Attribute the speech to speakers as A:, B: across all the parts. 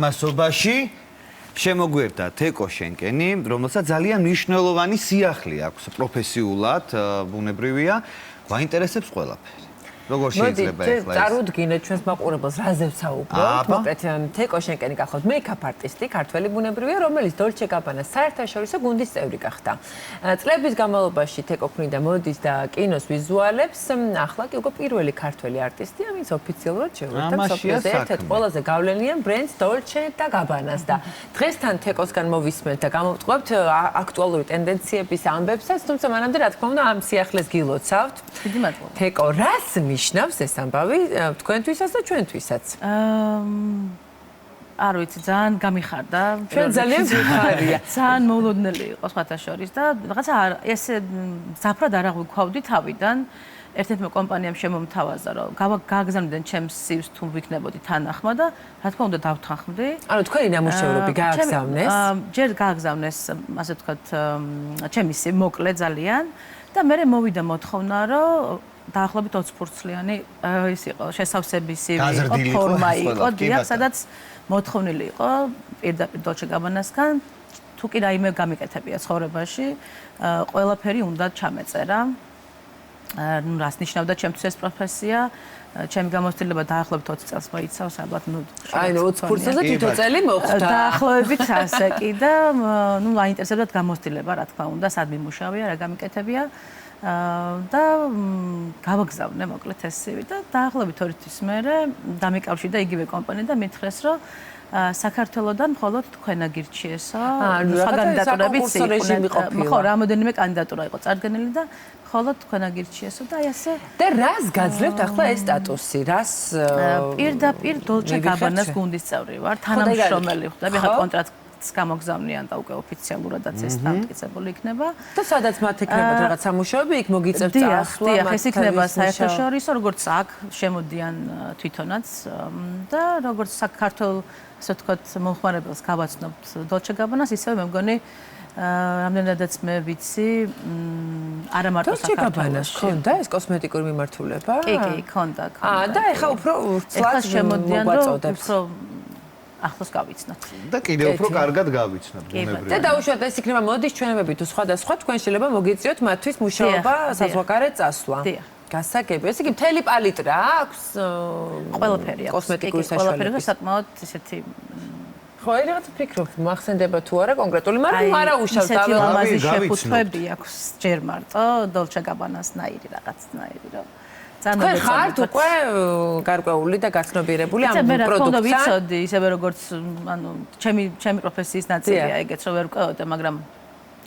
A: მასობაში შემოგვერდა თეკო შენკენი, რომელსაც ძალიან მნიშვნელოვანი სიახლე აქვს პროფესიულად, ბუნებრივია, გვაინტერესებს ყველაფერი. როგორ შეიძლება ახლა ეს?
B: წარუდგინეთ ჩვენს მაყურებელს რაზე ვსაუბრობთ. მოკლედ თეკო შენკენი გახლავთ მეიქაპ არტისტი, ქართველი ბუნებრივია, რომელიც დოლჩე გაბანას საერთაშორისო გუნდის წევრი გახდა. წლების განმავლობაში თეკო ქმნიდა მოდის და კინოს ვიზუალებს. ახლა კი უკვე პირველი ქართველი არტისტია, ვინც ოფიციალურად შეუერთდა მსოფლიოს ერთ-ერთ ყველაზე გავლენიან ბრენდს დოლჩე და გაბანას და დღესთან თეკოსგან მოვისმენთ და გამოვტყუებთ აქტუალური ტენდენციების ამბებსაც, თუმცა მანამდე რა თქმა უნდა ამ სიახლეს გილოცავთ.
C: დიდი მადლობა.
B: თეკო რას ნიშნავს ეს ამბავი თქვენთვისაც და ჩვენთვისაც?
C: არ ვიცი, ძალიან გამიხარდა.
B: ჩვენ ძალიან ვიხარია.
C: ძალიან მოულოდნელი იყო სხვათა შორის და რაღაცა ესე ზაფრად არ აღვიქვავდი თავიდან. ერთ-ერთმა კომპანიამ შემომთავაზა, რომ გააგზავნებდნენ ჩემს სივს თუ ვიქნებოდი თანახმა და რა თქმა უნდა დავთანხმდი.
B: ანუ თქვენი ნამუშევრები გააგზავნეს?
C: ჯერ გააგზავნეს, ასე ვთქვათ, ჩემი სივი მოკლე ძალიან და მე მოვიდა მოთხოვნა, რომ დაახლოებით 20 ფურცლიანი ის იყო შესავსების სივი იყო, ფორმა იყო, დიახ, სადაც მოთხოვნილი იყო პირდაპირ დოლჩე გაბანასგან, თუ კი რაიმე გამიკეთებია ცხოვრებაში, ყველაფერი უნდა ჩამეწერა. ნუ რას ნიშნავდა ჩემთვის ეს პროფესია? ჩემი გამოცდილება დაახლოებით 20 წელს მოიცავს, ალბათ ნუ
B: აი 20 ფურცელზე თითო წელი მოხდა.
C: დაახლოებით ასე კი და ნუ აინტერესებდათ გამოცდილება, რა თქმა უნდა, სად მიმუშავია, რა გამიკეთებია. და გავაგზავნე მოკლედ ეს სივი და დაახლოებით 2 თვის მერე დამიკავშირდა იგივე კომპანია და მითხრეს, რომ საქართველოსდან მხოლოდ თქვენ აგირჩიესო. კანდიდატურებიც იყო. ხო, რამოდენიმე კანდიდატურა იყო წარდგენილი და მხოლოდ თქვენ აგირჩიესო და აი ასე.
B: და რას გაძლევთ ახლა ეს სტატუსი? რას
C: პირდაპირ დოლჩე გაბანას გუნდის წევრი ვარ, თანამშრომელი ხდები, ხა კონტრაქტს გამოგზავნიან და უკვე ოფიციალურადაც ეს დამტკიცებული იქნება.
B: და სადაც მათ ექნებათ რაღაც სამუშაოები, იქ მოგიწევთ წასვლა.
C: დიახ, ეს იქნება საერთაშორისო, როგორც აქ შემოდიან თვითონაც და როგორც საქართველოს, ასე ვთქვათ, მომხმარებელს გავაცნობთ დოლჩე გაბანას, ისევე მე მგონი რამდენადაც მე ვიცი, არა მარტო საქართველოს
B: ქონდა ეს კოსმეტიკური მიმართულება?
C: კი, ქონდა.
B: და ეხლა უფრო ცლად
C: შემოდიან, რომ უფრო ახლოს გავიცნოთ.
A: და კიდევ უფრო კარგად გავიცნოთ ბუნებრივია.
B: და დაუშვათ ეს იქნება მოდის ჩვენებები თუ სხვადასხვა, თქვენ შეიძლება მოგიწიოთ მათთვის მუშაობა, საზღვარგარეთ წასვლა. გასაგები. ესე იგი მთელი პალიტრა აქვს?
C: ყველაფერი აქვს.
B: კოსმეტიკური საშუალება.
C: ყველაფერი საკმაოდ ისეთი
B: ხო, რაღაც ფიქრობ, მოახსენდება თუ არა კონკრეტული, მაგრამ არა უშავს
C: დავე ლამაზი შეფუთვები აქვს ჯერ მარტო დოლჩე გაბანასნაირი რაღაცნაირი, რომ
B: თქვენ ხართ უკვე გარკვეული და გაცნობიერებული ამ
C: პროდუქცია? მე რა თქმა უნდა
B: პროდუქცია?
C: ვიცოდი, ისევე როგორც ანუ ჩემი პროფესიის ნაწილია ეგეც, რომ ვერ ვკავდე, მაგრამ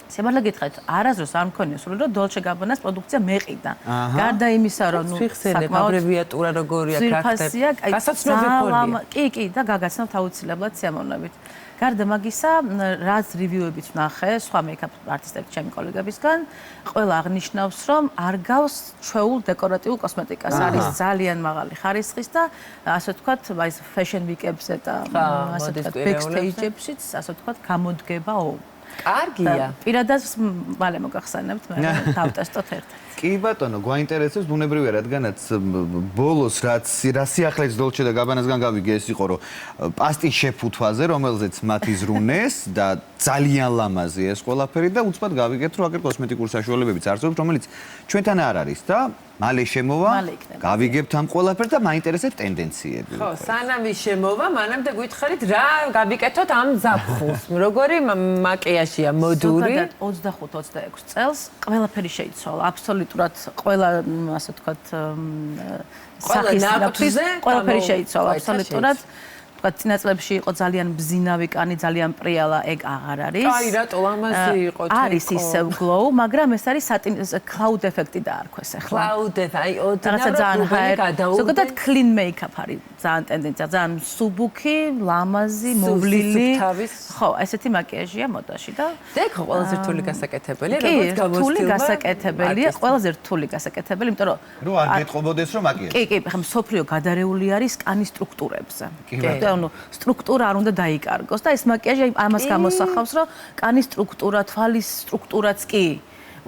C: სიმართლე გითხრათ, არასდროს არ მქონია სული, რომ დოლჩე გაბანას პროდუქცია მეყიდა. გარდა იმისა, რომ ნუ
B: საკმაოდ აბრევიატურა როგორია ქართები. გასაცნობი ფონია.
C: კი, და გაგაცნობთ აუცილებლად სიამოვნებით. გარდა მაგისა, რაც რივიუებიც ვნახე, სხვა მეიქაპ არტისტების ჩემი კოლეგებისგან, ყველა აღნიშნავს, რომ არ გავს ჩვეულ დეკორატიულ კოსმეტიკას. არის ძალიან მაღალი ხარისხის და ასე ვთქვათ, აი ფეშენ ვიკებზე და ასე ვთქვათ, ბექსტეიჯებშიც, ასე ვთქვათ, გამოდგება
B: კარგია.
C: პირადად მალე მოგახსენებთ, მე დავტესტოთ ერთად.
A: კი ბატონო, გვაინტერესებს ბუნებრივია, რადგანაც ბოლოს რა სიახლეც დოლჩე და გაბანასგან გავიგე ეს იყო, რომ პასტის შეფუთვაზე, რომელზეც მათ იზრუნეს და ძალიან ლამაზი ეს ყველაფერი და უცბად გავიგეთ, რომ აგერ კოსმეტიკური საშუალებებიც არსებობს, რომელიც ჩვენთან არ არის და მალე შემოვა, გავიგებთ ამ ყველაფერს და მაინტერესებს ტენდენციები.
B: ხო, სანამ ის შემოვა, მანამდე გითხარით რა გავიკეთოთ ამ ზაფხულს. როგორი მაკიაჟია მოდური?
C: 25-26 წელს ყველაფერი შეიცვალა, აბსოლუტურად ყველა, ასე ვთქვათ, სახის ნაკვთზე ყველაფერი შეიცვალა აბსოლუტურად. ვთქვათ, წინა წლებში იყო ძალიან ბზინავი კანი, ძალიან პრიალა, ეგ აღარ არის.
B: აი, რატო ლამაზი იყო თქო.
C: არის ისევ glow, მაგრამ ეს არის cloud effect-ი დაარქვეს ახლა.
B: Cloud effect, აი,
C: რაღაცა ძალიან high. ზოგადად clean makeup არის ძალიან ტენდენცია, ძალიან სუბუქი, ლამაზი, მოვლილი. ხო, ესეთი მაკიაჟია მოდაში და
B: ეგ ყველაზე რთული გასაკეთებელი, როგორც გამოსtildeა.
C: რთული გასაკეთებელია, ყველაზე რთული გასაკეთებელი, იმიტომ რომ
A: არ გეტყობოდეს რომ მაკიაჟი.
C: კი, ხა მსოფლიო გადარეული არის კანის სტრუქტურებზე. ანუ სტრუქტურა არ უნდა დაიკარგოს და ეს მაკიაჟი ამას გამოსახავს, რომ კანის სტრუქტურა, თვალის სტრუქტურაც კი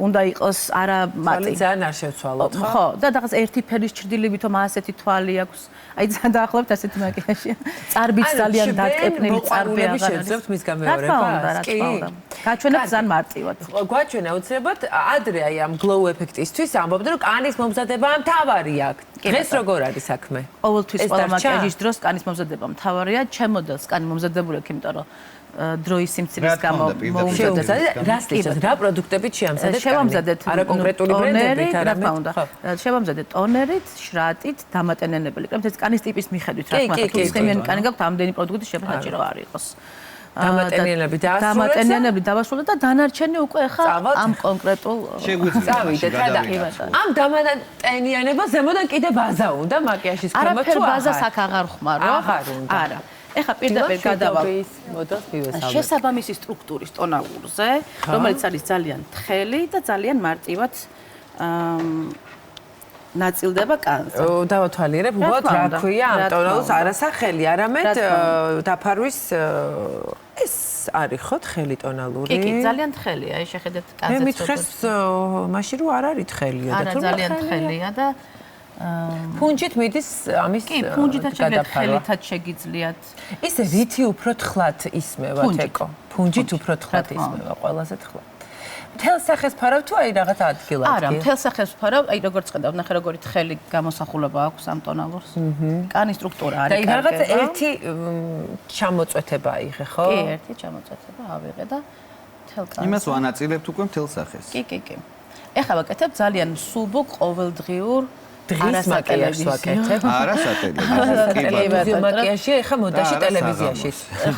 C: უნდა იყოს არა მატი.
B: ძალიან არ შევცვალოთ, ხო?
C: ხო, და რაღაც ერთი ფერის ჭრდილებით თომ ასეთი თვალი აქვს. აი ძალიან დაახლოებით ასეთი მაკიაჟია. წარბიც ძალიან დატკეპნილი წარბი აღარ არის.
B: შეძლებთ მის გამეორებას?
C: კი. გაჩვენებთ ძალიან მარტივად.
B: გვაჩვენა უცებად ადრე აი ამ glow ეფექტისთვის ამბობდნენ რომ კანის მომზადება მთავარი აქვს. დღეს როგორ არის საქმე?
C: ყოველთვის ყველა მაკიაჟის დროს კანის მომზადება მთავარია. ჩემ მოდელს კანი მომზადებული აქვს, იმიტომ რომ დროის სიმცირის გამო
B: მოუმზადეთ. რა პროდუქტებით შეამზადეთ?
C: შევამზადეთ
B: არა კონკრეტული ბრენდებით,
C: არამედ შევამზადეთ ტონერით, შრატით, დამატენენებელი კრემით. ეს კანის ტიპის მიხედვით რა თქმა უნდა, თუ ცხიმიანი კანი გაქვთ, ამდენი პროდუქტი შეფასაჭირო არ იყოს. დამატენიანები დავასრულეთ და დანარჩენი უკვე ხა ამ კონკრეტულ
B: წავიდეთ და ამ დამატენიანებას ზემოდან კიდე ბაზა უნდა მაკიაჟის ქვემოთ თუ
C: ბაზას აქ აღარ ხმარო?
B: აღარ უნდა.
C: არა. ეხლა პირდაპირ გადავალ
B: მოდელს მივესალმეთ.
C: შესაბამისი სტრუქტურის ტონალურზე, რომელიც არის ძალიან თხელი და ძალიან მარტივად ნაწილდება კანზე.
B: დავათვალიერებ, უბრალოდ რა ქვია ამ ტონალურს არასახელი, არამედ დაფარვის ეს არის ხო თხელი ტონალური?
C: კი, ძალიან თხელია, აი შეხედეთ კანზე.
B: მე მითხრეს მაშინ რომ არ არის თხელია და
C: თუ ძალიან თხელია და
B: ფუნჯით მიდის ამის
C: კი, ფუნჯითაც შეგიძლიათ ხელითაც შეგიძლიათ.
B: ისე რითი უფრო თხლად ისმევა თეკო? ფუნჯით უფრო თხლად ისმევა, ყველაზე თხლად. მთელ სახეს ფარავ თუ აი რაღაც ადგილად?
C: არა, მთელ სახეს ფარავ, აი როგორც ხედავ, ნახე როგორი თხელი გამოსახულება აქვს ამ ტონალურს. კანის სტრუქტურა არის კარგი.
B: და რაღაც ერთი ჩამოწვეთება აიღე, ხო?
C: კი, ერთი ჩამოწვეთება ავიღე და მთელ კანს.
A: იმას ვანაწილებთ უკვე მთელ სახეს.
C: კი. ეხლა ვაკეთებ ძალიან სუბო ყოველდღიურ
B: დღის მაკიაჟს ვაკეთებ.
C: არასატელევიზიო
B: მაკიაჟი ეხა მოდაში ტელევიზიაში.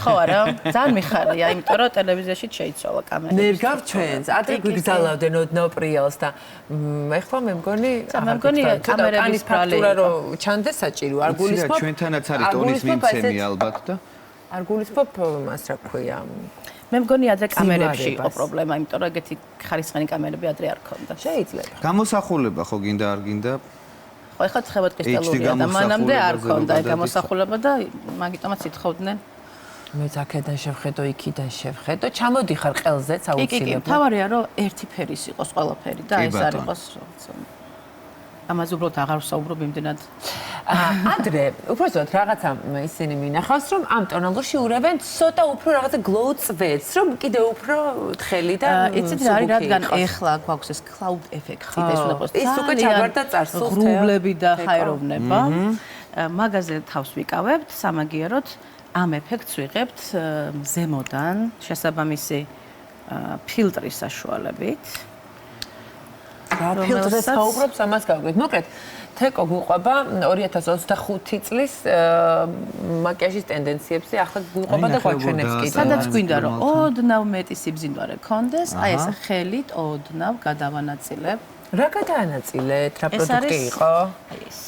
C: ხო არა, ძალიან მიხარია, იმიტომ რომ ტელევიზიაში შეიცვალა კამერა.
B: ნერგავ ჩვენს, ადრე გვიგზავნავდნენ ოდნავ პრიალს და ეხლა მე მგონი კამერების ფაქტურა რომ ჩანდეს საჭირო, არ გულისხმობ.
A: ჩვენთანაც არის ტონის მიმცემი ალბათ და
B: არ გულისხმობ მას რა ქვია.
C: მე მგონი ადრე კამერებში იყო პრობლემა, იმიტომ რომ ეგეთი ხარისხიანი კამერები ადრე არ ქონდა.
B: შეიძლება.
A: გამოსახულება ხო გინდა არ გინდა?
C: ხო, ეხლა ცხებად კრისტალურია და მანამდე არ ქონდა ეგ გამოსახულება და მაგიტომაც ითხოვდნენ.
B: მე აქედან შევხედო, იქიდან შევხედო, ჩამოდიხარ ყელზეც აუცილებლად.
C: კი, თავარია რომ ერთი ფერის იყოს ყველაფერი და ეს არ იყოს ამაზე უბრალოდ აღარ ვსაუბრობ იმდენად.
B: ადრე, უბრალოდ რაღაცა ისინი მინახავს, რომ ამ ტონალურში ურევენ ცოტა უფრო რაღაცა glow წვეთს, რომ კიდე უფრო თხელი და
C: იცით რა არის, რადგან ეხლა გვაქვს ეს cloud effect-ი და ეს უნდა იყოს
B: ის უკვე ჩავარდა წარსულს
C: ღრუბლები და ჰაეროვნება. მაგაზე თავს ვიკავებთ, სამაგიეროდ ამ ეფექტს ვიღებთ ზემოდან შესაბამისი ფილტრის საშუალებით.
B: რა ფილტრს გაუბრობს ამას გავიგეთ. მოკლედ, თეკო გვიყვება 2025 წლის მაკიაჟის ტენდენციებზე, ახლა გვიყვება და გვაჩვენებს კიდე.
C: სადაც გვინდა რომ ოდნავ მეტი სიბზინვარე კონდეს, აი ეს ხელით ოდნავ გადავანაწილებ.
B: რა გადაანაწილეთ? რა პროდუქტი იყო?
C: ეს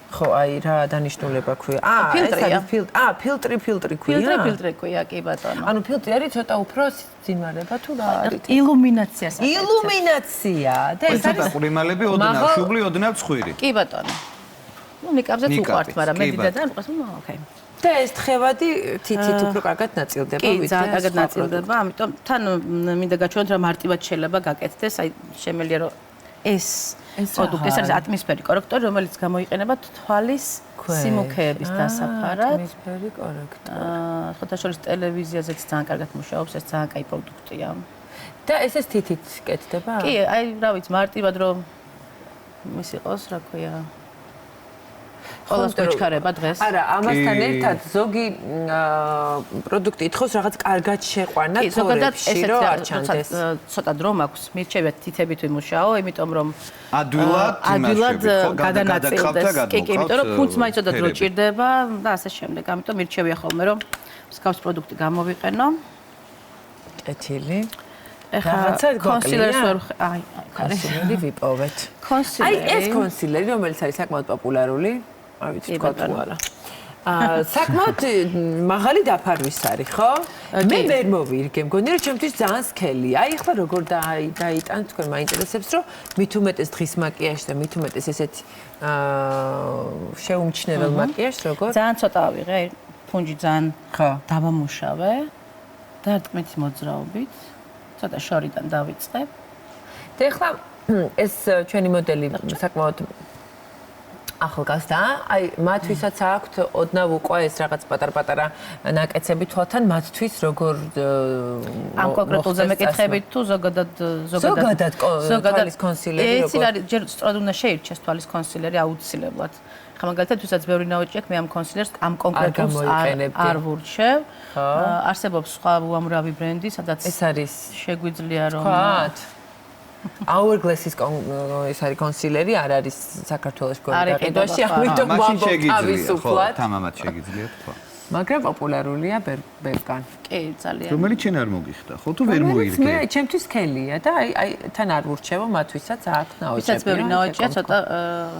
B: ხო, აი რა დანიშნულება ქვია?
C: ფილტრია.
B: ფილტრი ქვია?
C: ფილტრი ქვია, კი ბატონო.
B: ანუ ფილტრი არის ცოტა უფრო სიბზინვარება თუ რა არის?
C: ილუმინაციას აკეთებ.
B: ილუმინაცია. და ეს
A: არის ყურიმალები ოდნავ შუბლი, ოდნავ ცხვირი.
C: კი ბატონო. ნუ ნიკაპზეც უყვართ, მაგრამ მე დიდად არ მყავს, ოკეი.
B: და ეს თხევადი თითით უფრო კარგად ნაწილდება,
C: ვიდრე კი, ძალიან კარგად ნაწილდება, ამიტომ თან მინდა გაჩვენოთ რა მარტივად შეიძლება გაკეთდეს, აი შემელია რომ ეს პროდუქტი ეს არის ატმოსფერული კორექტორი, რომელიც გამოიყენება თვალის სიმუქეების დასაფარად.
B: ატმოსფერული კორექტორი.
C: ხოთა შორის ტელევიზიაზეც ძალიან კარგად მუშაობს, ეს ძალიან კაი პროდუქტია.
B: და ეს თითით კეთდება?
C: კი, აი რა ვიცი, მარტივად რომ ის იყოს, რა ქვია, ყველას გვეჩქარება დღეს.
B: არა, ამასთან ერთად ზოგი პროდუქტი ითხოვს რაღაც კარგად შეყვანა თორებში, რომ არ ჩანდეს.
C: ცოტა დრო მაქვს, მირჩევიათ თითებით ვიმუშაო, იმიტომ რომ
A: ადვილად
C: გადანაწილდეს. კი, იმიტომ რომ ფუნდს მაინც ცოტა დრო ჭირდება და ასე შემდეგ. ამიტომ მირჩევია ხოლმე რომ მსგავს პროდუქტი გამოვიყენო.
B: კეთილი.
C: ეხლა კონსილერს ვერ აი,
B: კონსილერი ვიპოვეთ.
C: კონსილერი.
B: აი ეს კონსილერი, რომელიც არის საკმაოდ პოპულარული, არ ვიცი თქვა თუ არა. საკმაოდ მაღალი დაფარვის არის, ხო? მე ვერ მოვირგე, მგონი რომ ჩემთვის ძალიან სქელია. აი ახლა როგორ დაიტან თქვენ მაინტერესებს, რომ მით უმეტეს დღის მაკიაჟს და მით უმეტეს ესეთი შეუმჩნეველ მაკიაჟს როგორ?
C: ძალიან ცოტა ავიღე, ფუნჯი ძალიან დავამუშავე და რტმით მოძრაობით. ცოტა შორიდან დავიწყებ.
B: და ეხლა ეს ჩვენი მოდელი საკმაოდ ახალგაზრდა, აი მათთვისაც აქვთ ოდნავ უკვე ეს რაღაც პატარ-პატარა ნაკეცები თვალთან, მათთვის როგორ
C: ამ კონკრეტულზე მეკითხებით თუ ზოგადად
B: თვალის კონსილერი
C: როგორ? ეს არის ჯერ სწორად უნდა შეირჩეს თვალის კონსილერი აუცილებლად. ხა მაგალითად, ვისაც ბევრი ნაოჭი აქვს, მე ამ კონსილერს ამ კონკრეტულს არ ვურჩევ. არსებობს სხვა უამრავი ბრენდი, სადაც
B: ეს არის
C: შეგვიძლია რომ
B: Hourglass-ის ეს არის კონსილერი, არ არის საქართველოს გაყიდვაში, ამიტომ ვამბობ თავისუფლად.
A: თამამად შეგიძლიათ თქვა.
B: მაგრამ პოპულარულია ბევრგან.
C: კი, ძალიან.
A: რომელიც შენ არ მოგიხდა, ხო თუ ვერ მოირგე?
B: მე ჩემთვის ხელია და აი თან არ ვურჩევო მათთვისაც აქვს ნაოჭები.
C: ვისაც ბევრი ნაოჭია, ცოტა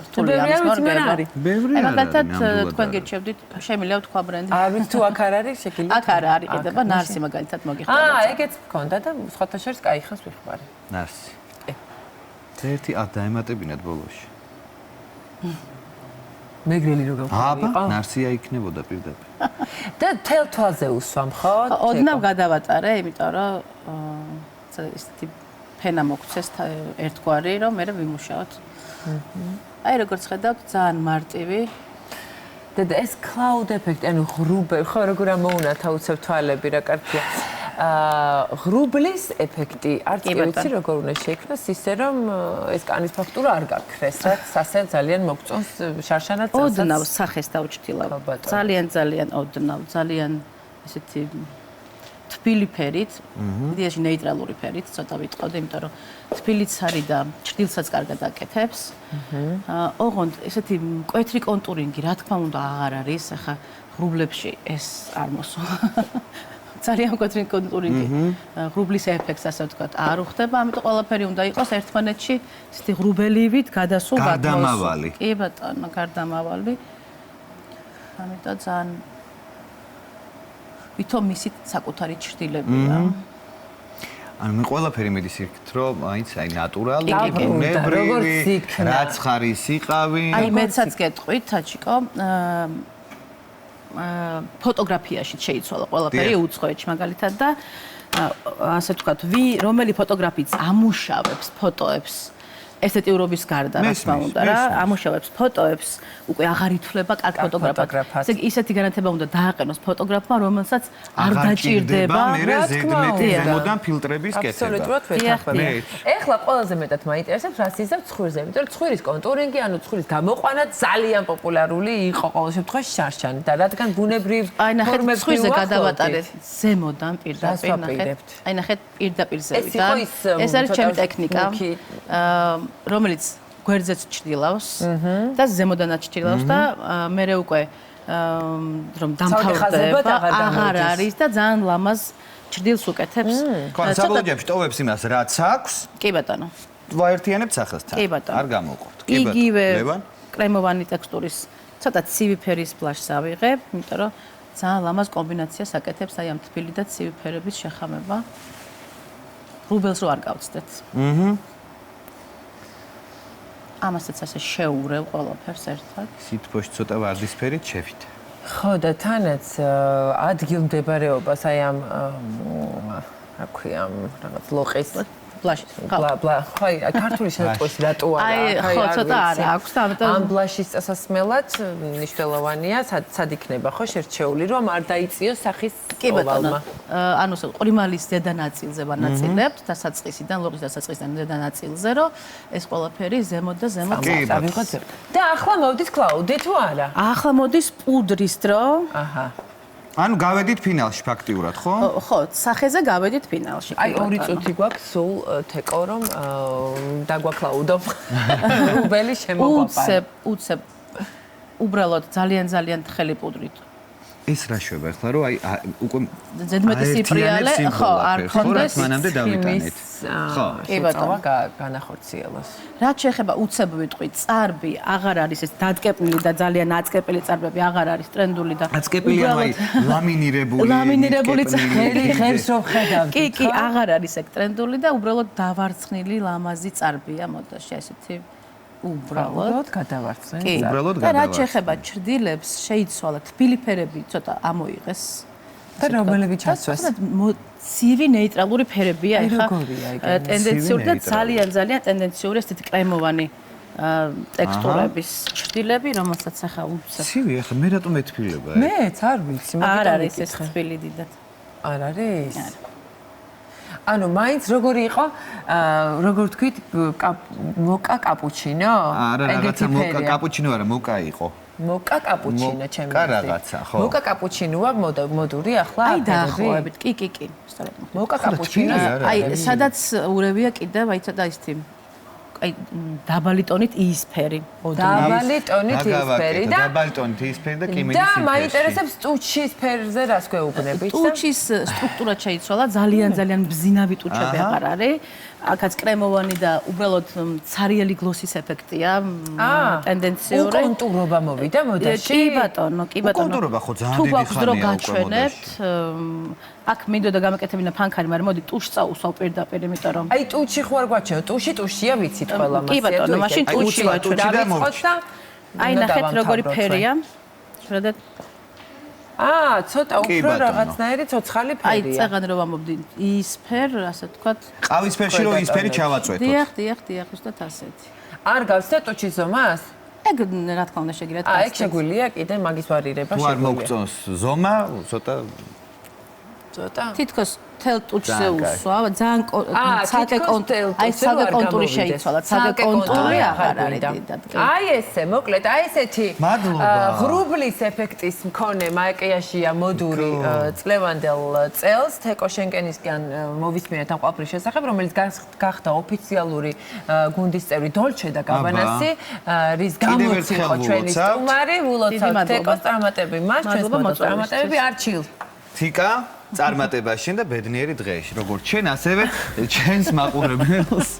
C: რთულია ამის მორგება.
A: ბევრი არ არის.
C: მაგალითად თქვენ გირჩევდით, შემიძლია თქვა ბრენდი.
B: არ ვიცი თუ აქ არ არის, შეგიძლია.
C: აქ არ არის ყიდება, ნარსი მაგალითად მოგიხდა.
B: ეგეც მქონდა და სხვათა შორის კაი ხას ვიხმარე.
A: ნარსი. ერთი დაემატებინათ ბოლოში.
B: მეგრელი რო გავხდი.
A: აბა, ნარსია იქნებოდა პირდაპირ.
B: და თელ თვალზე უსვამ, ხო?
C: ოდნავ გადავატარე, იმიტომ რომ ესეთი ფენა მოგცეს ერთგვარი, რომ მე ვიმუშაოთ. აი როგორც ხედავთ, ძალიან მარტივი.
B: და ეს cloud effect, ანუ ღრუბელი, ხო, როგორ ამოუნათა უცებ თვალები რა კარტია. ღრუბლის ეფექტი არც კი ვიცი როგორ უნდა შეიქმნას ისე რომ ეს კანის ფაქტურა არ გაქრეს რაც ასე ძალიან მოგწონს შარშანად
C: ოდნავ სახეს დავჭtildeავ ძალიან ოდნავ ძალიან ესეთი თბილი ფერით იდეაში ნეიტრალური ფერით ცოტა ვიტყავდი იმიტომ რომ თბილიც არის და ჭრილსაც კარგად აკეთებს ოღონდ ესეთი მკვეთრი კონტურინგი რა თქმა უნდა აღარ არის ახლა ღრუბლებში ეს არ მოსვა ძალიან მკვეთრი კონტურინგი ღრუბლის ეფექტს ასე ვთქვათ არ უხდება ამიტომ ყველაფერი უნდა იყოს ერთმანეთში ისეთი ღრუბელივით გადასულ
A: გარდამავალი
C: კი ბატონო გარდამავალი ამიტომ ძალიან ვითომ მისით საკუთარი ჭრილებია
A: ანუ მე ყველაფერი მიდის იქით რომ აიც აი ნატურალი ბუნებრივი რაც ხარის იყავი
C: აი მეცაც გეტყვით თაჩიკო ფოტოგრაფიაში შეიცვალა ყველაფერი უცხოეთში მაგალითად და ასე ვთქვათ რომელი ფოტოგრაფიც ამუშავებს ფოტოებს ესთეტიურობის გარდა რა თქმა უნდა რა ამუშავებს ფოტოებს უკვე აღარ ითვლება კარგ ფოტოგრაფად ისეთი განათება უნდა დააყენოს ფოტოგრაფმა რომელსაც არ დაჭირდება
A: რა თქმა უნდა ზემოდან ფილტრების კეთება
B: აბსოლუტურად ვეთანხმები ეხლა ყველაზე მეტად მაინტერესებს რა სიზავ ცხვირზე იმიტომ რომ ცხვირის კონტურინგი ანუ ცხვირის გამოყვანა ძალიან პოპულარული იყო ყოველ შემთხვევაში შარშანი და რადგან ბუნებრივ
C: ფორმებს ცხვირზე გადავატარეთ ზემოდან პირდაპირ აი ნახეთ პირდაპირ ზევიდან ეს არის ჩემი ტექნიკა რომელიც გვერდზეც ჭრილავს და ზემოდანაც ჭრილავს და მე უკვე რომ დამთავრდება აღარ არის და ძალიან ლამაზ ჭრილს უკეთებს.
A: საბოლოოში ტოვებს იმას რაც აქვს.
C: კი ბატონო.
A: ვაერთიანებთ სახელთან. არ გამოუყოფთ.
C: კი ბატონო. იგივე კრემოვანი ტექსტურის ცოტა ცივი ფერის ბლაშს ავიღებ, იმიტომ რომ ძალიან ლამაზ კომბინაციას აკეთებს აი ამ თბილი და ცივი ფერების შეხამება. რუბელს რო არ გავცდეთ. ამასაც ასე შეურევ ყველაფერს ერთად.
A: სითბოში ცოტა ვარდისფერით შევით.
B: ხო და თანაც ადგილმდებარეობას აი ამ რა ქვია რაღაც ლოყის ბლაშის ბლა ხო ქართული შეტყვის რატო არა
C: აი ხო ცოტა არა აქვს და ამიტომ
B: ამ ბლაშის წასასმელად მნიშვნელოვანია სად იქნება ხო შერჩეული რომ არ დაიწიოს სახის
C: კი ბატონო ანუ ყრიმალის ზედა ნაწილზე ვანაწილებთ და საწყისიდან ლოყის და საწყისიდან ზედა ნაწილზე რომ ეს ყველაფერი ზემოთ და ზემოთ
B: წავიღოთ და ახლა მოვდით კლაუდი თუ არა
C: ახლა მოდის პუდრის დრო
B: აჰა
A: ანუ გავედით ფინალში ფაქტიურად, ხო?
C: ხო, სახეზე გავედით ფინალში.
B: აი 2 წუთი გვაქვს სულ თეკო რომ დაგვაკლაუდო. რუბელი შემოგვაპარა.
C: უცებ უბრალოდ ძალიან თხელი პუდრით.
A: ეს რა შვება ახლა რომ აი უკვე
C: ზედმეტი სიპრიალე ხო არ ქონდეს
A: მანამდე დავიტანეთ.
B: ხო, კი ბატონო განახორციელოს.
C: რაც შეეხება უცებ ვიტყვი, წარბი აღარ არის ეს დატკეპილი და ძალიან აწკეპილი წარბები აღარ არის ტრენდული და
A: აწკეპილი ანუ აი ლამინირებული
B: წრელი ხერს რომ ხედავთ.
C: კი, აღარ არის ეგ ტრენდული და უბრალოდ დავარცხნილი ლამაზი წარბია მოდაში ესეთი უბრალოდ
B: გადავარცხნილი.
A: უბრალოდ
C: და რაც შეეხება ჭრდილებს, შეიცვალა თბილი ფერები ცოტა ამოიღეს.
B: და რომელები ჩასვეს?
C: ცივი ნეიტრალური ფერებია
B: აი,
C: ეხა.
B: როგორია ეგ?
C: ტენდენციური და
A: ნეიტრალური.
C: ძალიან ტენდენციური ესეთი კრემოვანი ტექსტურების ჭრილები, რომელსაც ახლა უცებ.
A: ცივი ახლა მე რატომ ეთფილება?
B: მეც არ ვიცი,
C: არ არის ეს თბილი დიდად.
B: არ არის? ანუ მაინც როგორი იყო, როგორ თქვით, მოკა კაპუჩინო?
A: არა, რაღაცა მოკა კაპუჩინო არა, მოკა იყო.
B: მოკა კაპუჩინო ჩემი.
A: მოკა რაღაცა, ხო.
B: მოკა კაპუჩინოა მოდური ახლა?
C: აი დაახლოებით, კი, სწორედ.
B: მოკა კაპუჩინო.
C: აი, სადაც ურევია კიდევ, აი ცოტა ის თი აი დაბალი ტონით იისფერი.
B: დაბალი ტონით იისფერი და
A: დაბალი ტონით იისფერი და კიმენის
B: და მაინტერესებს ტუჩის ფერზე რას გვეუბნებით?
C: ტუჩის სტრუქტურა შეიცვალა, ძალიან ბზინავი ტუჩები აღარ არის. აქაც კრემოვანი და უბრალოდ ცარიელი გლოსის ეფექტია, ტენდენციური.
B: უკონტურობა მოვიდა მოდაში?
C: კი ბატონო.
A: უკონტურობა ხო ძალიან
C: თუ
A: დიდი
C: გვაქვს დრო
A: ხანია უკვე
C: გაჩვენებთ, აქ მინდოდა გამეკეთებინა ფანქარი, მაგრამ მოდი ტუშს წაუსვავ პირდაპირ, იმიტომ რომ
B: აი ტუჩი ხო არ გვაჩვენო, ტუშია ვიცით ყველა მასე.
C: კი ბატონო, მაშინ ტუჩი
A: ვაჩვენე და მოვჭი.
C: აი ნახეთ როგორი ფერია. შედათ
B: ცოტა უფრო რაღაცნაირი ცოცხალი
C: აი
B: ფერია.
C: წეღან რომ ამობდი იისფერ, ასე ვთქვათ.
A: ყავისფერში რომ იისფერი ჩავაწვეთოთ.
C: დიახ, უბრალოდ ასეთი.
B: არ გავსდა ტუჩის ზომას?
C: ეგ რა თქმა უნდა შეგიძლიათ
B: ეგ შეგვიძლია კიდე მაგის ვარირება
A: თუ არ მოგწონს ზომა, ცოტა
C: თითქოს თელ ტუჩზე უსვა, ძალიან ცალკე კონტური შეიცვალა, ცალკე კონტური აღარ არის დიდად.
B: აი ესე, მოკლედ, აი ესეთი ღრუბლის ეფექტის მქონე მაკიაჟია მოდური წლევანდელ წელს თეკო შენკენისგან მოვისმინეთ ამ ყველაფრის შესახებ, რომელიც გახდა ოფიციალური გუნდის წევრი დოლჩე და გაბანასი, რის გამოც იყო ჩვენი სტუმარი, ულოცავთ თეკოს წარმატები მას, ჩვენს მოწამატებები არჩილ.
A: თიკა წარმატებაში და ბედნიერი დღეში, როგორც ჩვენ, ასევე ჩვენს მაყურებელს.